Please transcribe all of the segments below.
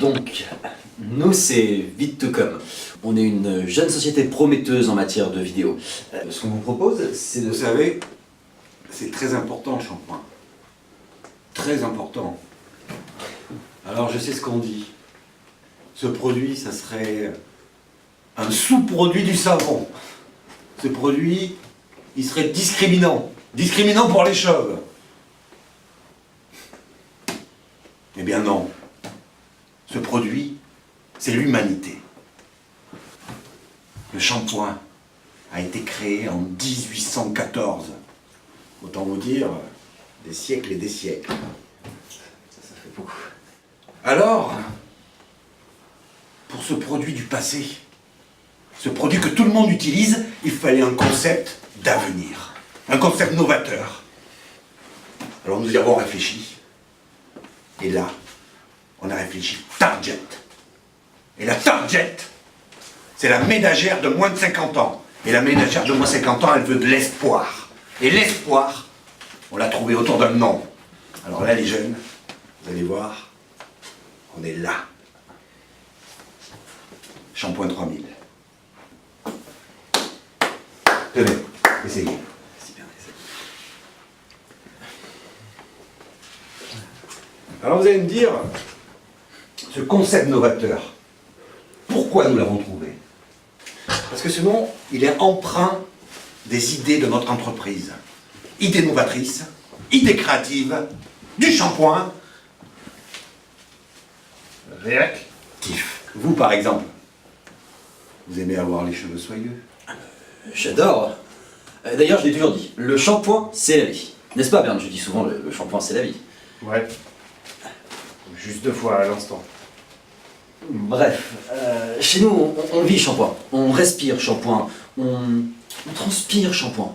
Donc, nous c'est Vite2Com. On est une jeune société prometteuse en matière de vidéo. Ce qu'on vous propose, c'est de... Vous savez, c'est très important le shampoing. Très important. Alors je sais ce qu'on dit. Ce produit, ça serait un sous-produit du savon. Ce produit, il serait discriminant. Discriminant pour les chauves. Eh bien non. Ce produit, c'est l'humanité. Le shampoing a été créé en 1814. Autant vous dire, des siècles et des siècles. Ça fait beaucoup. Alors, pour ce produit du passé, ce produit que tout le monde utilise, il fallait un concept d'avenir. Un concept novateur. Alors nous y avons réfléchi. Et là, on a réfléchi Target. Et la Target, c'est la ménagère de moins de 50 ans. Et la ménagère de moins de 50 ans, elle veut de l'espoir. Et l'espoir, on l'a trouvé autour d'un nom. Alors là, les jeunes, vous allez voir, on est là. Shampoing 3000. Tenez, essayez. C'est bien, c'est... Alors vous allez me dire, ce concept novateur, pourquoi nous l'avons trouvé? Parce que ce nom, il est empreint des idées de notre entreprise. Idées novatrices, idées créatives, du shampoing. Réactif. Vous par exemple, vous aimez avoir les cheveux soyeux? J'adore. D'ailleurs, je l'ai toujours dit, le shampoing, c'est la vie. N'est-ce pas, Berne? Je dis souvent, le shampoing, c'est la vie. Ouais. Juste 2 fois à l'instant. Bref, chez nous, on vit shampoing, on respire shampoing, on transpire shampoing.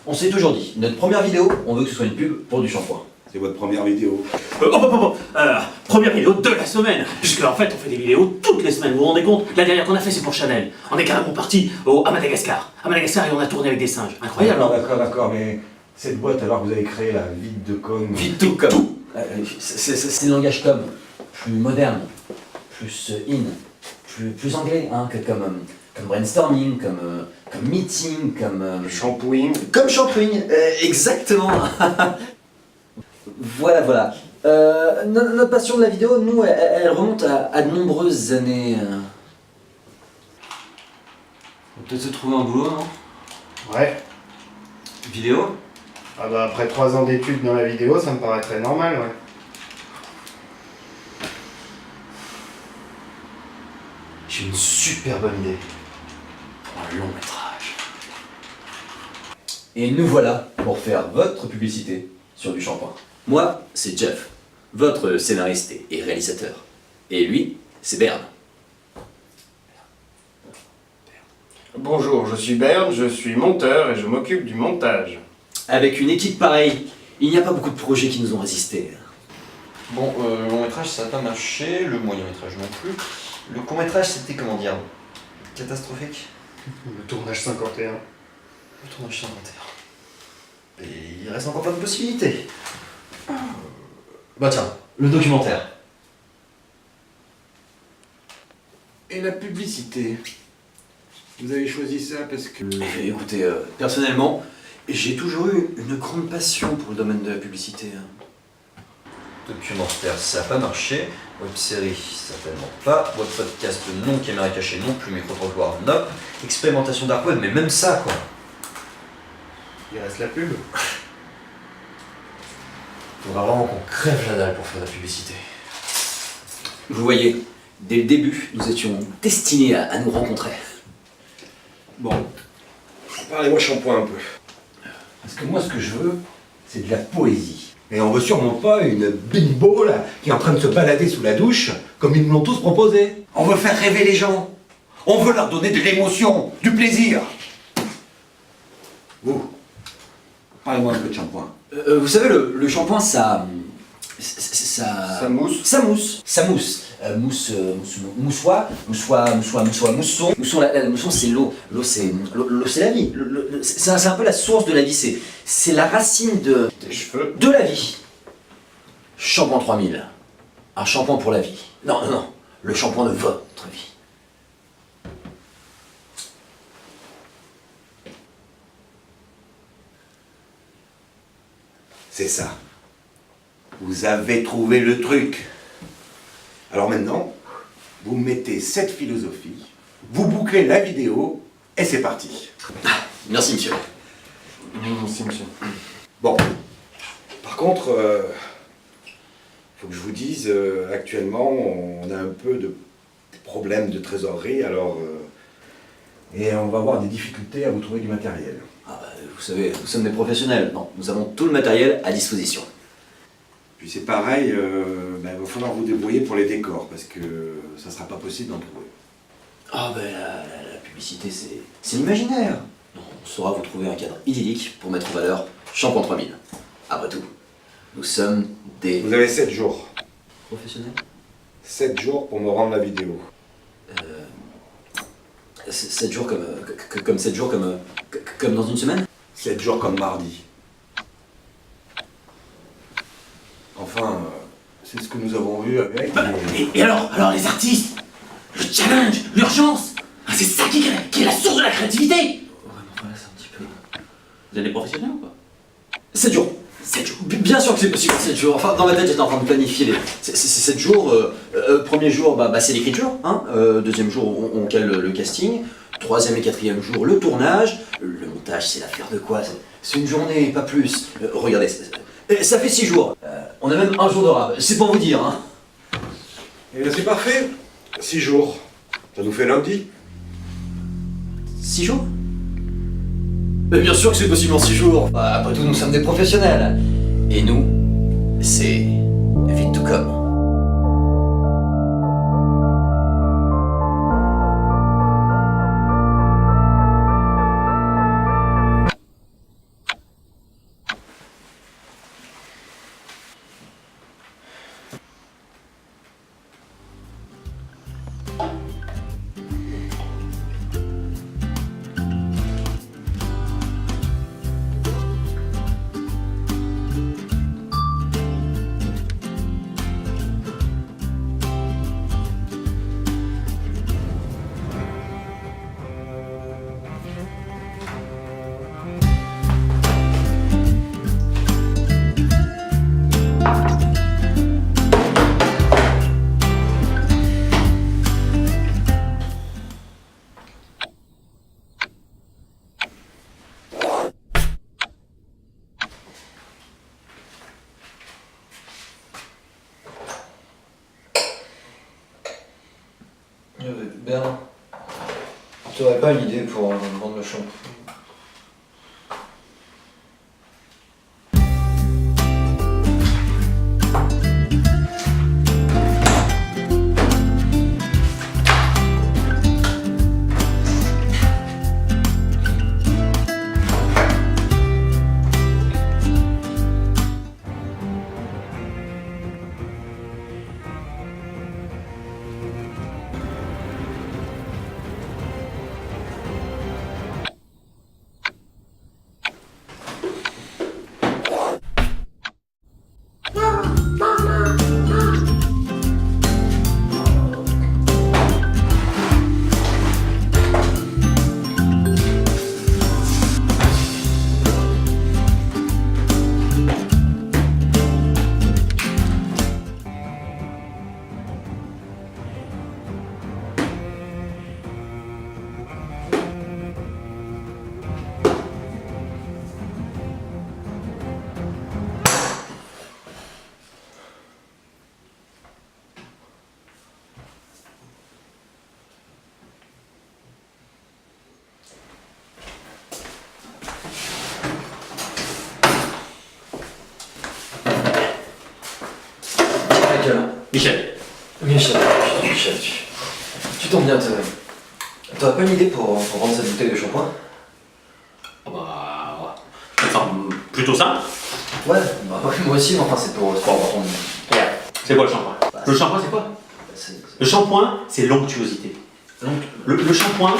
On s'est toujours dit, notre première vidéo, on veut que ce soit une pub pour du shampoing. C'est votre première vidéo. Première vidéo de la semaine. Puisque en fait on fait des vidéos toutes les semaines, vous vous rendez compte? La dernière qu'on a fait c'est pour Chanel. On est carrément parti à Madagascar. À Madagascar et on a tourné avec des singes. Incroyable. D'accord, mais cette boîte alors que vous avez créée, la Vite2Com. Vite2Com. C'est le langage com, plus moderne, plus plus anglais, hein, comme brainstorming, comme meeting, comme... Shampooing. Comme shampooing, exactement. Voilà. Notre passion de la vidéo, nous, elle remonte à de nombreuses années. On va peut-être se trouver un boulot, non? Ouais. Vidéo? Ah bah après 3 ans d'études dans la vidéo, ça me paraîtrait normal, ouais. J'ai une super bonne idée. Pour un long métrage. Et nous voilà pour faire votre publicité sur du shampoing. Moi, c'est Jeff, votre scénariste et réalisateur. Et lui, c'est Berne. Bonjour, je suis Berne, je suis monteur et je m'occupe du montage. Avec une équipe pareille, il n'y a pas beaucoup de projets qui nous ont résisté. Bon, le long métrage ça n'a pas marché, le moyen métrage non plus. Le court métrage c'était comment dire? Catastrophique. Le tournage 51. Le tournage 51. Et il reste encore plein de possibilités. Bah tiens, le documentaire. Et la publicité? Vous avez choisi ça parce que... Écoutez, personnellement, j'ai toujours eu une grande passion pour le domaine de la publicité. Documentaire ça n'a pas marché. Web-série certainement pas. Web podcast non. Caméra cachée non plus. Micro-trottoir non. Expérimentation dark web mais même ça quoi. Il reste la pub. Faudra vraiment qu'on crève la dalle pour faire de la publicité. Vous voyez, dès le début, nous étions destinés à nous rencontrer. Bon, parlez-moi shampoing un peu. Parce que moi, ce que je veux, c'est de la poésie. Et on veut sûrement pas une bimbo là, qui est en train de se balader sous la douche, comme ils me l'ont tous proposé. On veut faire rêver les gens. On veut leur donner de l'émotion, du plaisir. Vous, parlez-moi un peu de shampoing. Vous savez, le shampoing, ça mousse. Ça mousse. Mousson. La mousson, c'est l'eau. L'eau, c'est la vie. C'est un peu la source de la vie. C'est la racine Des cheveux. de la vie. Shampoing 3000. Un shampoing pour la vie. Non, non, non. Le shampoing de votre vie. C'est ça. Vous avez trouvé le truc. Alors maintenant, vous mettez cette philosophie, vous bouclez la vidéo, et c'est parti. Merci, monsieur. Merci, monsieur. Bon. Par contre, faut que je vous dise, actuellement, on a un peu de problèmes de trésorerie, alors... et on va avoir des difficultés à vous trouver du matériel. Ah bah, vous savez, nous sommes des professionnels. Non, nous avons tout le matériel à disposition. Puis c'est pareil, il va falloir vous débrouiller pour les décors, parce que ça sera pas possible d'en trouver. Ah ben la publicité, c'est l'imaginaire. Non, on saura vous trouver un cadre idyllique pour mettre en valeur Shampoing 3000. Après tout, nous sommes des... Vous avez 7 jours. professionnels 7 jours pour me rendre la vidéo. 7 jours comme 7 jours comme dans une semaine? 7 jours comme mardi. Enfin, c'est ce que nous avons vu avec... Et alors les artistes, le challenge, l'urgence, c'est ça qui est la source de la créativité. Ouais, mais voilà, c'est un petit peu... Vous êtes des professionnels ou pas? 7 jours. 7 jours. Bien sûr que c'est possible, 7 jours. Enfin, dans ma tête, j'étais en train de planifier les... C'est 7 jours. Premier jour, c'est l'écriture. Hein. Deuxième jour, on cale le casting. Troisième et quatrième jour, le tournage. Le montage, c'est l'affaire de quoi? C'est une journée, pas plus. Regardez, ça fait 6 jours. On a même un jour de rab. C'est pour vous dire. Hein. Eh bien, c'est parfait. 6 jours. Ça nous fait lundi. 6 jours? Mais bien sûr que c'est possible en 6 jours. Après tout, nous sommes des professionnels. Et nous, c'est vite tout comme. Bernard, tu n'aurais pas une idée pour vendre le shampoing? Michel. Michel, tu tombes bien, t'aurais pas une idée pour vendre cette bouteille de shampoing? Enfin, plutôt ça. Ouais, moi aussi, mais enfin c'est pour avoir ton... Regarde, c'est quoi le shampoing? Le shampoing, c'est quoi? Le shampoing, c'est l'onctuosité. Le shampoing,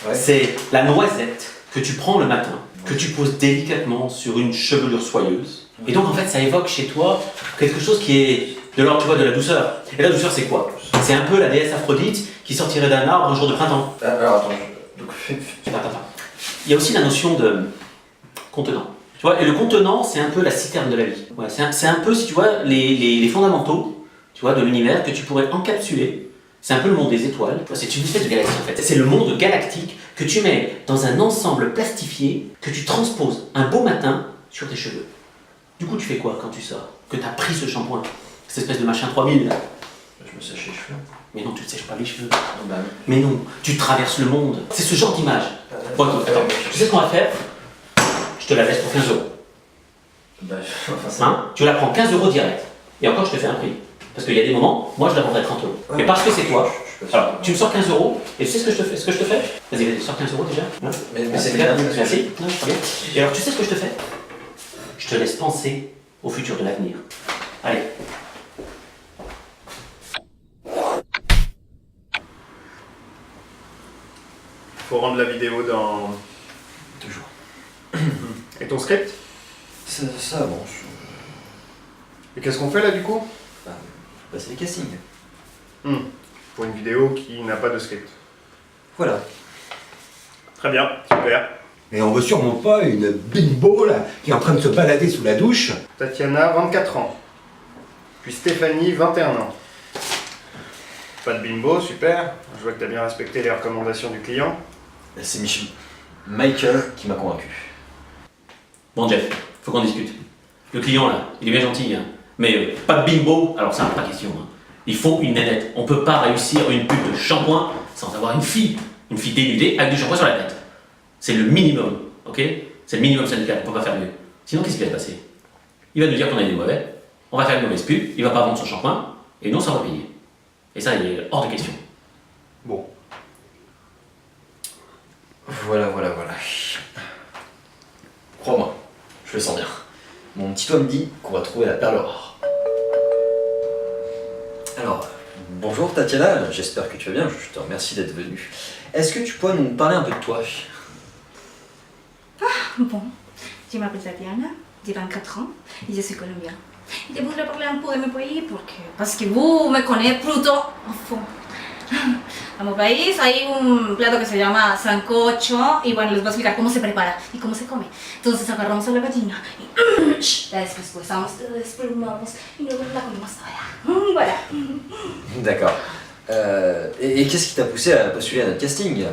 Ouais. c'est la noisette que tu prends le matin que tu poses délicatement sur une chevelure soyeuse. Et donc en fait ça évoque chez toi quelque chose qui est de l'ordre, tu vois, de la douceur. Et la douceur c'est quoi? C'est un peu la déesse Aphrodite qui sortirait d'un arbre un jour de printemps. Alors attends, Attends. Il y a aussi la notion de contenant. Tu vois, et le contenant c'est un peu la citerne de la vie. Voilà, c'est un peu, si tu vois, les fondamentaux, tu vois, de l'univers que tu pourrais encapsuler. C'est un peu le monde des étoiles. C'est une espèce de galaxie en fait. C'est le monde galactique que tu mets dans un ensemble plastifié que tu transposes un beau matin sur tes cheveux. Du coup, tu fais quoi quand tu sors? Que tu as pris ce shampoing, cette espèce de machin 3000 là. je me sèche les cheveux. Mais non, tu ne sèches pas les cheveux. Non, bah, Mais non, tu traverses le monde. C'est ce genre d'image. Bon, écoute, attends, tu sais ce qu'on va faire? Je te la laisse pour 15 €. bah, enfin, ça... Hein? Tu la prends 15 € direct. Et encore, je te fais un prix. Parce qu'il y a des moments, moi je la vendrai 30 €. Ouais, mais parce que c'est toi, je suis pas sûr. alors tu me sors 15 €, et tu sais ce que je te fais? Vas-y, sors 15 € déjà. Hein? Mais c'est bien. bien. Merci. Non, très bien. Et alors, tu sais ce que je te fais? Je te laisse penser au futur de l'avenir. Allez. Faut rendre la vidéo dans... 2 jours. Et ton script? Ça avance. Et qu'est-ce qu'on fait là du coup? Bah, c'est les castings. Pour une vidéo qui n'a pas de script. Voilà. Très bien, super. Et on veut sûrement pas une bimbo là, qui est en train de se balader sous la douche. Tatiana, 24 ans. Puis Stéphanie, 21 ans. Pas de bimbo, super. Je vois que t'as bien respecté les recommandations du client. C'est Michael qui m'a convaincu. Bon, Jeff, faut qu'on discute. Le client là, il est bien gentil, hein. Mais pas de bimbo, alors ça, pas question. Hein. Il faut une nénette. On peut pas réussir une pub de shampoing sans avoir une fille dénudée avec du shampoing sur la tête. C'est le minimum, ok? C'est le minimum syndical, on peut pas faire mieux. Sinon, qu'est-ce qui va se passer? Il va nous dire qu'on a des mauvais, on va faire une mauvaise pub, il va pas vendre son shampoing, et nous, on s'en va payer. Et ça, il est hors de question. Bon. Voilà. Crois-moi, je le sens bien. Mon petit doigt me dit qu'on va trouver la perle rare. Alors, bonjour Tatiana, j'espère que tu vas bien, je te remercie d'être venue. Est-ce que tu pourrais nous parler un peu de toi? Bon, je m'appelle Tatiana, j'ai 24 ans et je suis colombienne. Je voudrais parler un peu de mon pays parce que vous me connaissez plutôt a fond. En mi país hay un plato que se llama sancocho y bueno, les voy a explicar cómo se prepara y cómo se come. Entonces agarramos a la gallina y la despuesamos, la desplumamos y luego la comemos toda. Voilà. D'accord. Et qu'est-ce qui t'a poussé à postuler à notre casting?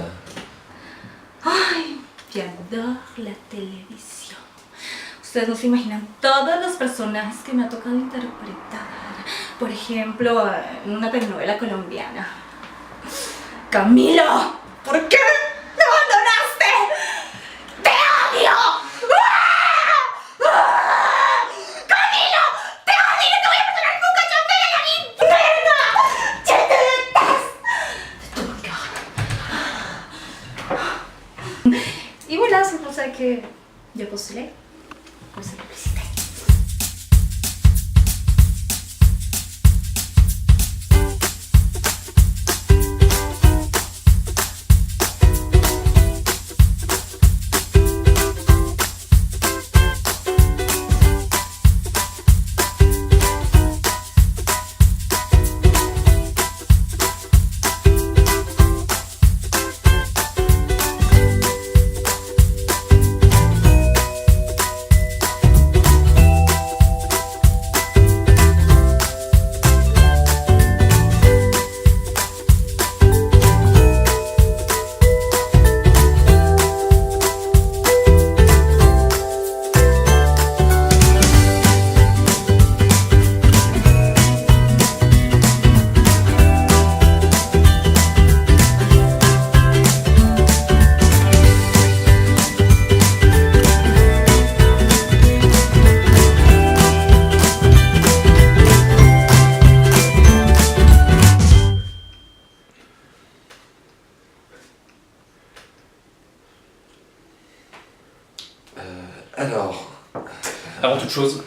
Ay, j'adore la televisión. Ustedes no se imaginan todos los personajes que me ha tocado interpretar. Por ejemplo, en una telenovela colombiana. Camilo, ¿por qué me abandonaste? ¡Te odio! ¡Ah! ¡Ah! ¡Camilo! ¡Te odio! ¡No te voy a perdonar nunca! ¡Yo me voy al infierno! ¡Yo te detesto! De tout mon cœur. Y voilà, c'est pour ça que j'ai postulé pour cette publicité. Avant toute chose,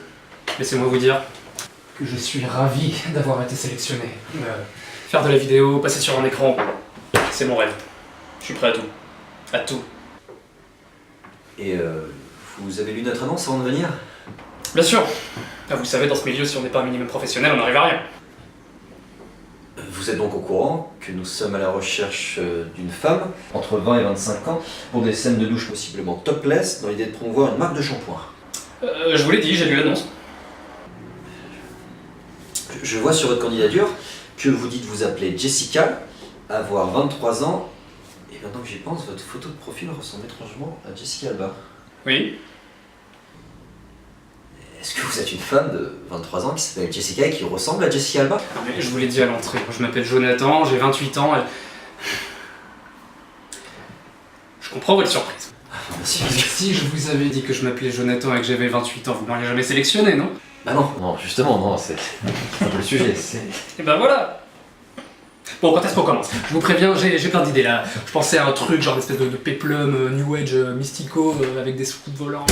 laissez-moi vous dire que je suis ravi d'avoir été sélectionné. Faire de la vidéo, passer sur un écran, c'est mon rêve. Je suis prêt à tout. À tout. Et vous avez lu notre annonce avant de venir? Bien sûr. Là, vous savez, dans ce milieu, si on n'est pas un minimum professionnel, on n'arrive à rien. Vous êtes donc au courant que nous sommes à la recherche d'une femme entre 20 et 25 ans pour des scènes de douche possiblement topless dans l'idée de promouvoir une marque de shampoing. Je vous l'ai dit, j'ai lu l'annonce. Je vois sur votre candidature que vous dites vous appeler Jessica, avoir 23 ans, et maintenant que j'y pense, votre photo de profil ressemble étrangement à Jessica Alba. Oui. Est-ce que vous êtes une femme de 23 ans qui s'appelle Jessica et qui ressemble à Jessica Alba? Non, mais je vous l'ai dit à l'entrée, je m'appelle Jonathan, j'ai 28 ans et... Je comprends votre surprise. Merci. Si je vous avais dit que je m'appelais Jonathan et que j'avais 28 ans, vous m'auriez jamais sélectionné, non? Bah non, justement, non, c'est un peu le sujet, c'est... Et ben voilà. Bon, quand est-ce qu'on commence? Je vous préviens, j'ai plein d'idées là. Je pensais à un truc genre une espèce de péplum, new age, mystico, avec des scouts volants.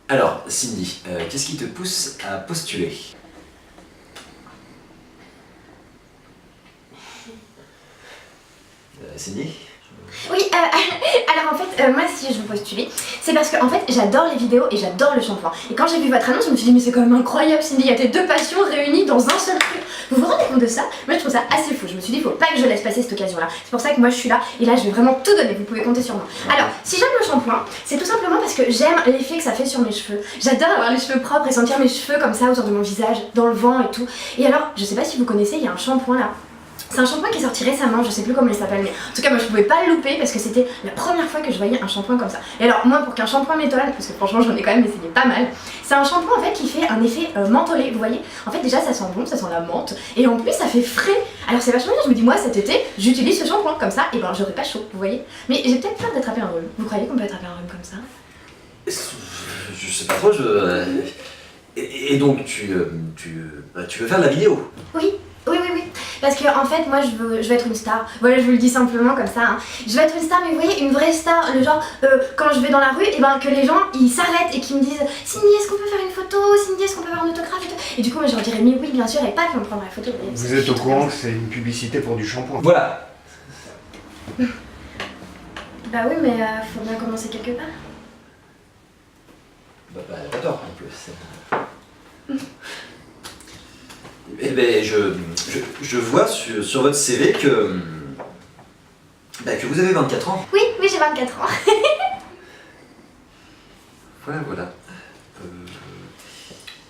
Alors, Cindy, qu'est-ce qui te pousse à postuler? Cindy? Oui, alors en fait, moi si je veux postuler, c'est parce que en fait j'adore les vidéos et j'adore le shampoing. Et quand j'ai vu votre annonce, je me suis dit mais c'est quand même incroyable Cindy, il y a tes deux passions réunies dans un seul truc. Vous vous rendez compte de ça? Moi je trouve ça assez fou, je me suis dit faut pas que je laisse passer cette occasion là. C'est pour ça que moi je suis là et là je vais vraiment tout donner, vous pouvez compter sur moi. Alors, si j'aime le shampoing, c'est tout simplement parce que j'aime l'effet que ça fait sur mes cheveux. J'adore avoir les cheveux propres et sentir mes cheveux comme ça autour de mon visage, dans le vent et tout. Et alors, je sais pas si vous connaissez, il y a un shampoing là. C'est un shampoing qui est sorti récemment, je sais plus comment il s'appelle, mais en tout cas moi je pouvais pas le louper parce que c'était la première fois que je voyais un shampoing comme ça. Et alors moi pour qu'un shampoing m'étonne, parce que franchement j'en ai quand même essayé pas mal, c'est un shampoing en fait qui fait un effet mentholé, vous voyez. En fait déjà ça sent bon, ça sent la menthe, et en plus ça fait frais. Alors c'est vachement bien, je me dis moi cet été j'utilise ce shampoing comme ça, et ben j'aurai pas chaud, vous voyez. Mais j'ai peut-être peur d'attraper un rhume. Vous croyez qu'on peut attraper un rhume comme ça? Je sais pas trop, Et donc tu veux faire de la vidéo? Oui. Parce que en fait moi je veux être une star. Voilà, je vous le dis simplement comme ça hein. Je veux être une star, mais vous voyez, une vraie star, le genre quand je vais dans la rue, et ben que les gens ils s'arrêtent et qu'ils me disent Cindy, est-ce qu'on peut faire une photo? Cindy, est-ce qu'on peut avoir un autographe et tout. Et du coup moi je leur dirais mais oui bien sûr, et paf, on me prendra la photo. Vous êtes au courant que c'est une publicité pour du shampoing? Voilà. Bah oui, mais faut bien commencer quelque part. Bah pas tort en plus. Eh ben, je vois sur votre CV que vous avez 24 ans. Oui, j'ai 24 ans. Voilà.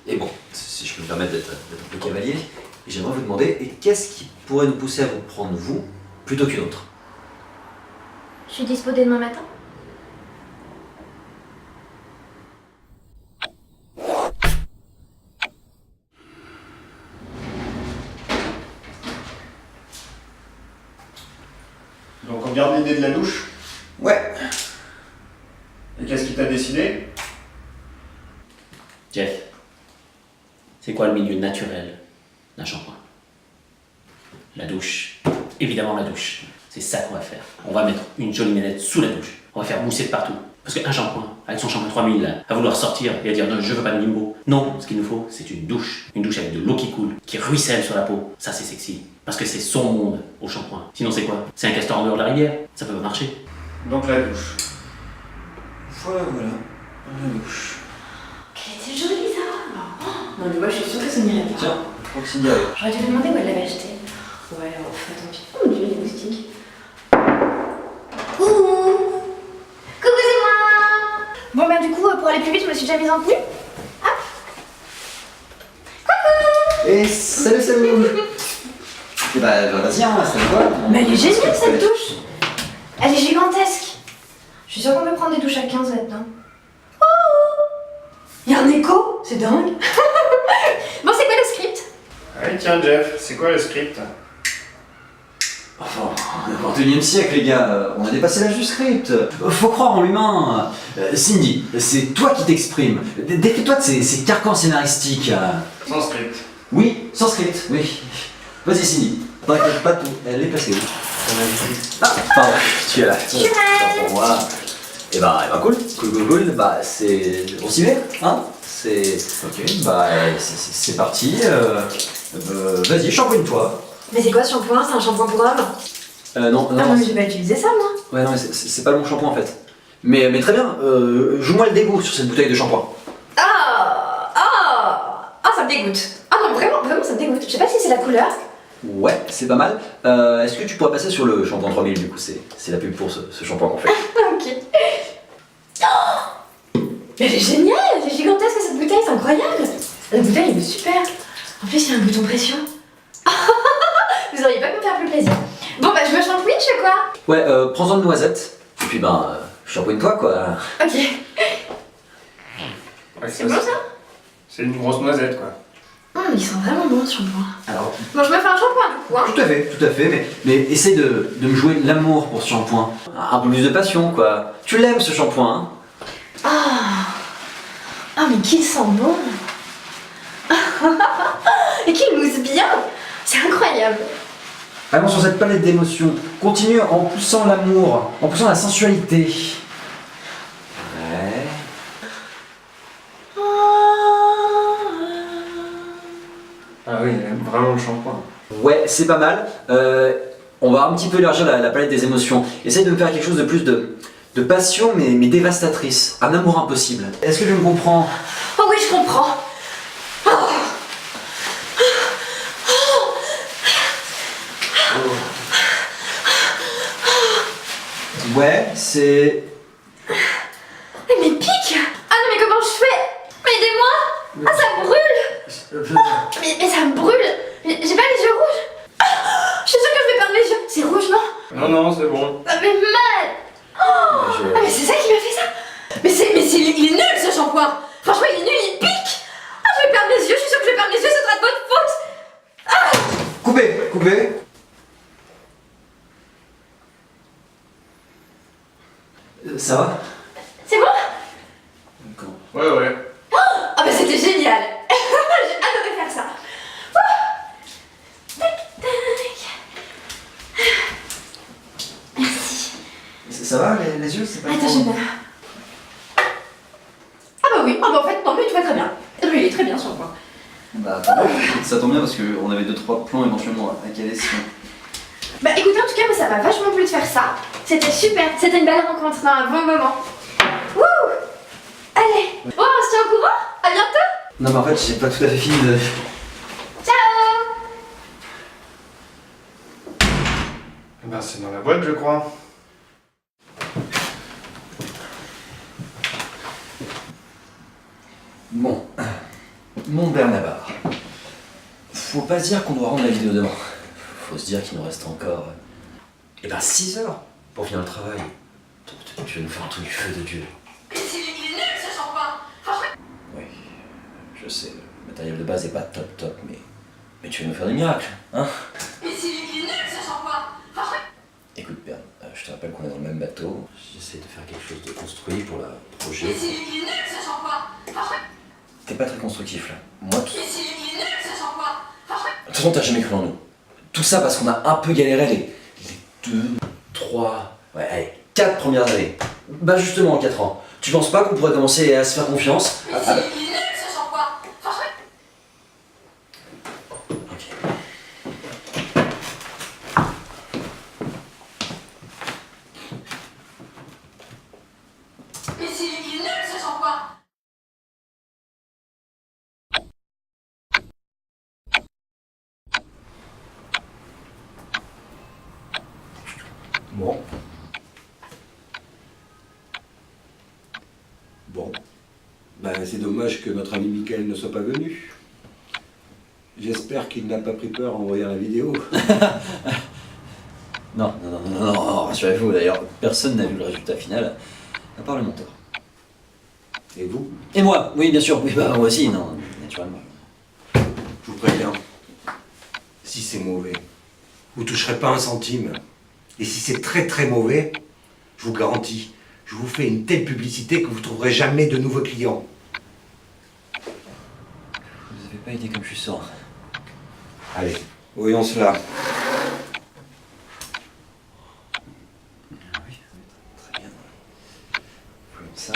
Et bon, si je peux me permettre d'être un peu cavalier, j'aimerais vous demander, et qu'est-ce qui pourrait nous pousser à vous prendre vous, plutôt qu'une autre? Je suis dispo dès demain matin. Donc on garde l'idée de la douche? Ouais. Et qu'est-ce qui t'a décidé? Jeff, c'est quoi le milieu naturel d'un shampoing? La douche. Évidemment la douche. C'est ça qu'on va faire. On va mettre une jolie manette sous la douche. On va faire mousser de partout. Parce qu'un shampoing, avec son shampoing 3000 là, à vouloir sortir et à dire non, je veux pas de bimbo. Non, ce qu'il nous faut, c'est une douche. Une douche avec de l'eau qui coule, qui ruisselle sur la peau. Ça, c'est sexy. Parce que c'est son monde au shampoing. Sinon, c'est quoi? C'est un castor en dehors de la rivière? Ça peut pas marcher. Donc la douche. Voilà. La douche. Elle était jolie ça. Non mais moi je suis sûre que ça n'irait pas. Tiens, je crois que Cindy arrive. J'aurais dû lui demander où elle l'avait acheté. Ouais, enfin tant pis. Oh mon dieu, les moustiques. aller plus vite, je me suis déjà mise en tenue. Et salut. Et bah vas-y, hein, c'est quoi? Mais elle est géniale cette douche. Elle est gigantesque. Je suis sûre qu'on peut prendre des douches à 15 là-dedans. Oh, il y a un écho, c'est dingue. Bon, c'est quoi le script? Allez, tiens, Jeff, c'est quoi le script? Enfin, au XXIe siècle, les gars, on a dépassé l'âge du script. Faut croire en l'humain. Cindy, c'est toi qui t'exprimes. Défie-toi de ces carcans scénaristiques. Sans script. Oui, sans script, oui. Vas-y, Cindy. T'inquiète pas tout. Elle est passée où? Ah, pardon, tu es là. Chouette. Pour moi. Et bah, cool. Cool. Bah, on s'y met, hein? Ok, bah, c'est parti. Vas-y, shampoing-toi. Mais c'est quoi ce shampoing? C'est un shampoing pour homme? Non. Ah non, mais je vais pas utiliser ça moi. Ouais, non, mais c'est pas le bon shampoing en fait. Mais très bien, joue-moi le dégoût sur cette bouteille de shampoing. Ça me dégoûte. Ah non, vraiment, ça me dégoûte. Je sais pas si c'est la couleur. Ouais, c'est pas mal. Est-ce que tu pourrais passer sur le shampoing 3000 du coup? C'est la pub pour ce shampoing qu'on fait. Ok. Oh, mais elle est géniale, elle est gigantesque cette bouteille, c'est incroyable. La bouteille elle est super. En plus, il y a un bouton pression. Vous auriez pas pu me faire plus plaisir. Bon, bah, je me shampouine, je fais quoi? Ouais, prends-en de noisettes. Et puis shampoing-toi quoi. Ok. Ouais, C'est bon ça? C'est une grosse noisette, quoi. Il sent vraiment bon ce shampoing. Alors, Bon, je me fais un shampoing du coup, hein. tout à fait, mais essaie de me jouer de l'amour pour ce shampoing. Un peu plus de passion quoi. Tu l'aimes ce shampoing, hein? Mais qu'il sent bon. Et qu'il mousse bien. C'est incroyable. Allons sur cette palette d'émotions. Continue en poussant l'amour, en poussant la sensualité. Ouais. Ah oui, elle aime vraiment le shampoing. Ouais, c'est pas mal. On va un petit peu élargir la palette des émotions. Essaye de me faire quelque chose de plus de passion, mais dévastatrice. Un amour impossible. Est-ce que je me comprends? Oh oui, je comprends. Ouais, c'est... Mais pique. Ah non, mais comment je fais? Mais aidez-moi. Ça brûle. Mais ça me brûle. J'ai pas les yeux rouges. Je suis sûre que je vais perdre les yeux. C'est rouge, non? Non, c'est bon. Mais mal. Mais c'est ça qui m'a fait ça. Il est nul ce shampoing. Franchement, il est nul, il pique. Je vais perdre mes yeux, je suis sûre que je vais perdre mes yeux, ce sera de votre faute. Coupé. Ça va? C'est bon? Ouais. Ah bah c'était génial. J'ai adoré faire ça. Tac, tac. Merci. Ça va les yeux? C'est pas Attends, j'ai mal. Ah bah oui, en fait, non mais tu vas très bien. Il est très bien ce shampoing. Bah ça tombe bien parce qu'on avait 2-3 plans éventuellement à caler si Bah écoutez, en tout cas, moi, ça m'a vachement plu de faire ça. C'était super, c'était une belle rencontre, un bon moment. Wouh. Allez, bon, on se tient au courant. À bientôt. Non mais en fait j'ai pas tout à fait fini de... Ciao. Eh ben, c'est dans la boîte, je crois. Bon, mon Bernabar. Faut pas se dire qu'on doit rendre la vidéo demain. Faut se dire qu'il nous reste encore... 6 heures pour finir le travail. Tu vas nous faire un truc du feu de Dieu. Il est nul ce shampoing. Franchement. Oui, je sais, le matériel de base est pas top, mais tu vas nous faire des miracles, hein? Il est nul ce shampoing. Franchement. Écoute Bern, je te rappelle qu'on est dans le même bateau. J'essaie de faire quelque chose de construit pour le projet. Il est nul ce shampoing. Franchement. T'es pas très constructif là. Moi, Il est nul ce shampoing. Franchement. de toute façon, t'as jamais cru en nous. Tout ça parce qu'on a un peu galéré les 2, 3, ouais, allez, 4 premières années. Bah justement, en 4 ans. Tu penses pas qu'on pourrait commencer à se faire confiance? Il est nul ce shampoing. Franchement. Ok. Il est nul ce shampoing. Bon. C'est dommage que notre ami Michael ne soit pas venu. J'espère qu'il n'a pas pris peur en voyant la vidéo. Non, rassurez-vous, d'ailleurs, personne n'a vu le résultat final, à part le monteur. Et vous? Et moi, oui, bien sûr, oui, moi aussi, non, naturellement. Je vous préviens, si c'est mauvais, vous toucherez pas un centime. Et si c'est très très mauvais, je vous garantis, je vous fais une telle publicité que vous trouverez jamais de nouveaux clients. Vous avez pas idée comme je suis sort. Allez, voyons cela. Oui, très bien. Comme ça.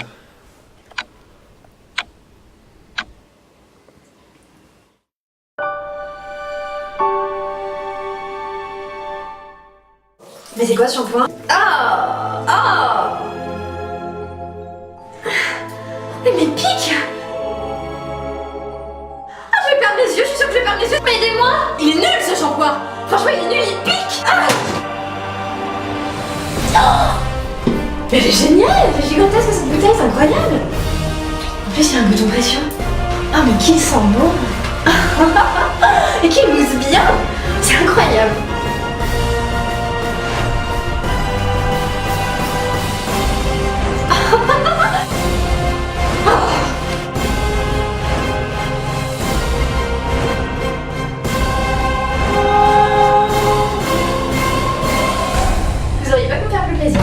Mais c'est quoi ce shampoing? Ah! Ah! Mais mes pics! Ah, je vais perdre mes yeux, je suis sûre que je vais perdre mes yeux! Mais aidez-moi! Il est nul ce shampoing! Franchement, il est nul, il pique! Ah! Oh! Mais elle est géniale! Elle est gigantesque cette bouteille, c'est incroyable! En plus, il y a un bouton pression. Ah, mais qu'il sent bon! Et qu'il mousse bien! C'est incroyable! Vous auriez pas pu me faire plus plaisir.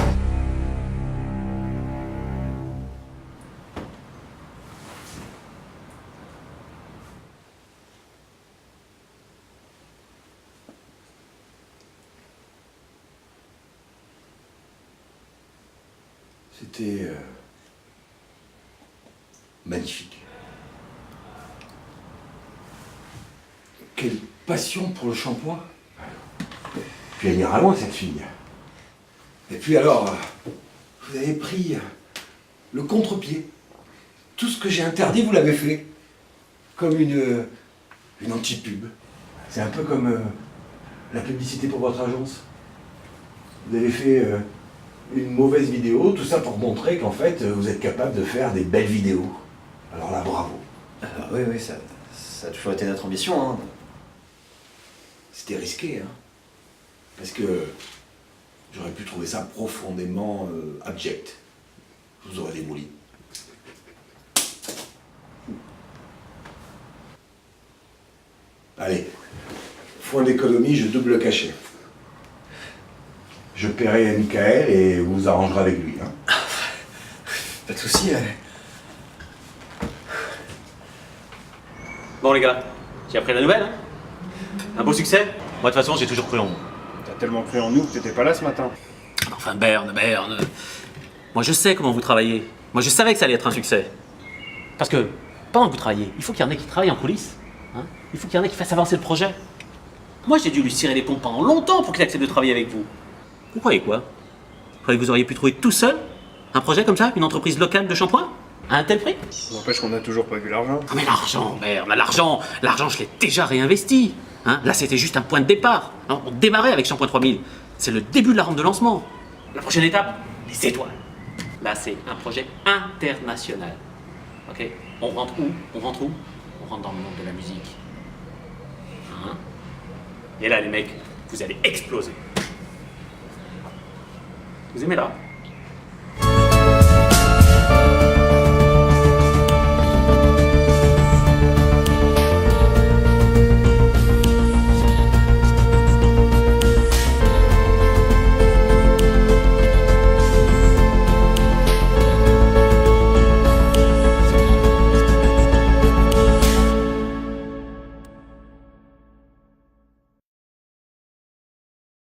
C'était magnifique. Quelle passion pour le shampoing. Puis elle ira loin, cette fille. Et puis alors, vous avez pris le contre-pied. Tout ce que j'ai interdit, vous l'avez fait. Comme une anti-pub. C'est un peu comme la publicité pour votre agence. Vous avez fait une mauvaise vidéo, tout ça pour montrer qu'en fait, vous êtes capable de faire des belles vidéos. Alors là, bravo. Oui, ça a toujours été notre ambition, hein. C'était risqué, hein. Parce que j'aurais pu trouver ça profondément abject. Je vous aurais démoli. Allez, point d'économie, je double le cachet. Je paierai Michael et vous vous arrangerez avec lui. Hein. Pas de soucis. Bon les gars, j'ai appris la nouvelle, hein? Un beau succès? Moi de toute façon j'ai toujours cru en vous. T'as tellement cru en nous que t'étais pas là ce matin. Enfin Berne. Moi je sais comment vous travaillez. Moi je savais que ça allait être un succès. Parce que pendant que vous travaillez, il faut qu'il y en ait qui travaillent en coulisses. Hein, il faut qu'il y en ait qui fassent avancer le projet. Moi j'ai dû lui cirer les pompes pendant longtemps pour qu'il accepte de travailler avec vous. Vous croyez quoi? Vous croyez que vous auriez pu trouver tout seul un projet comme ça, une entreprise locale de shampoing? À un tel prix? N'empêche qu'on a toujours pas vu l'argent. Ah mais l'argent, merde, l'argent je l'ai déjà réinvesti. Hein, là c'était juste un point de départ. Hein, on démarrait avec Shampoing 3000. C'est le début de la rampe de lancement. La prochaine étape, les étoiles. Là c'est un projet international. Ok? On rentre où? On rentre dans le monde de la musique. Hein? Et là les mecs, vous allez exploser. Vous aimez là?